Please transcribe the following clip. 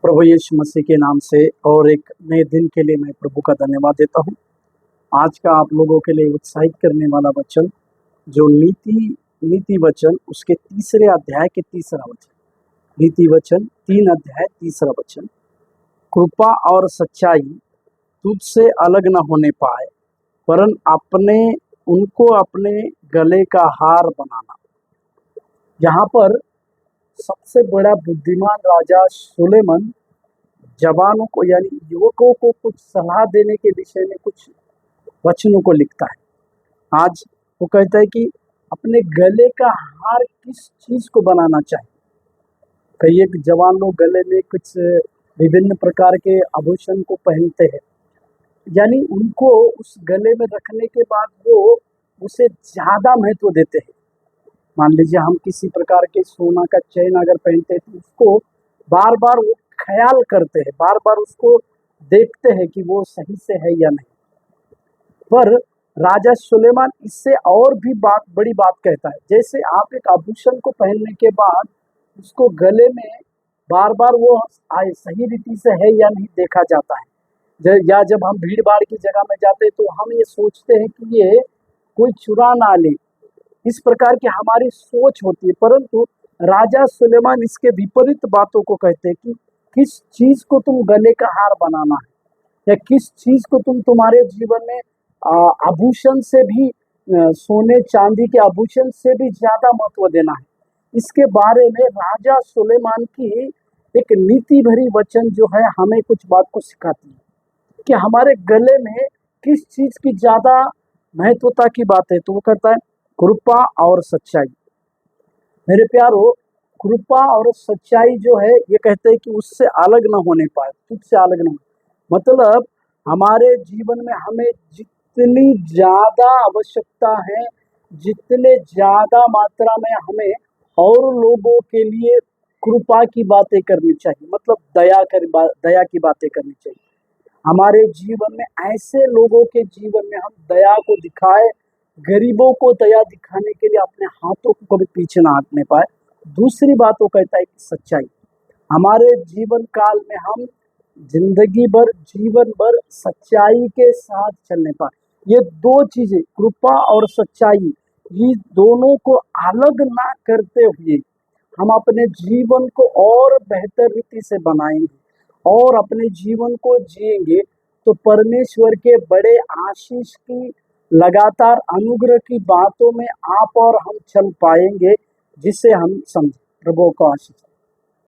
प्रभु यीशु मसीह के नाम से और एक नए दिन के लिए मैं प्रभु का धन्यवाद देता हूँ। आज का आप लोगों के लिए उत्साहित करने वाला वचन जो नीति वचन उसके तीसरे अध्याय के तीसरा वचन, नीति वचन 3 अध्याय तीसरा वचन, कृपा और सच्चाई तुझसे अलग न होने पाए वरन उनको अपने गले का हार बनाना। यहाँ पर सबसे बड़ा बुद्धिमान राजा सुलेमान जवानों को यानी युवकों को कुछ सलाह देने के विषय में कुछ वचनों को लिखता है। आज वो कहता है कि अपने गले का हार किस चीज को बनाना चाहिए। कई एक जवान लोग गले में कुछ विभिन्न प्रकार के आभूषण को पहनते हैं, यानी उनको उस गले में रखने के बाद वो उसे ज्यादा महत्व देते हैं। मान लीजिए हम किसी प्रकार के सोना का चेन अगर पहनते हैं तो उसको बार बार वो ख्याल करते हैं, बार बार उसको देखते हैं कि वो सही से है या नहीं। पर राजा सुलेमान इससे और भी बड़ी बात कहता है। जैसे आप एक आभूषण को पहनने के बाद उसको गले में बार बार वो सही रीति से है या नहीं देखा जाता है, या जब हम भीड़ भाड़ की जगह में जाते हैं तो हम ये सोचते हैं कि ये कोई चुरा ना ले, इस प्रकार की हमारी सोच होती है। परंतु राजा सुलेमान इसके विपरीत बातों को कहते हैं कि किस चीज को तुम गले का हार बनाना है, या किस चीज को तुम्हारे जीवन में आभूषण से भी, सोने चांदी के आभूषण से भी ज्यादा महत्व देना है। इसके बारे में राजा सुलेमान की एक नीति भरी वचन जो है हमें कुछ बात को सिखाती है कि हमारे गले में किस चीज की ज्यादा महत्वता की बात है। तो वो कहता है कृपा और सच्चाई। मेरे प्यारो, कृपा और सच्चाई जो है ये कहते हैं कि उससे अलग ना होने पाए, तुझसे अलग ना हो। मतलब हमारे जीवन में हमें जितनी ज्यादा आवश्यकता है, जितने ज्यादा मात्रा में हमें और लोगों के लिए कृपा की बातें करनी चाहिए, मतलब दया की बातें करनी चाहिए। हमारे जीवन में ऐसे लोगों के जीवन में हम दया को दिखाए, गरीबों को दया दिखाने के लिए अपने हाथों को कभी पीछे ना हटने पाए। दूसरी बात वो कहता है कि सच्चाई। हमारे जीवन काल में हम जीवन भर सच्चाई के साथ चलने पाए। ये दो चीजें, कृपा और सच्चाई, ये दोनों को अलग ना करते हुए हम अपने जीवन को और बेहतर रीति से बनाएंगे और अपने जीवन को जिएंगे तो परमेश्वर के बड़े आशीष की, लगातार अनुग्रह की बातों में आप और हम चल पाएंगे, जिसे हम समझे। प्रभु को आशीष।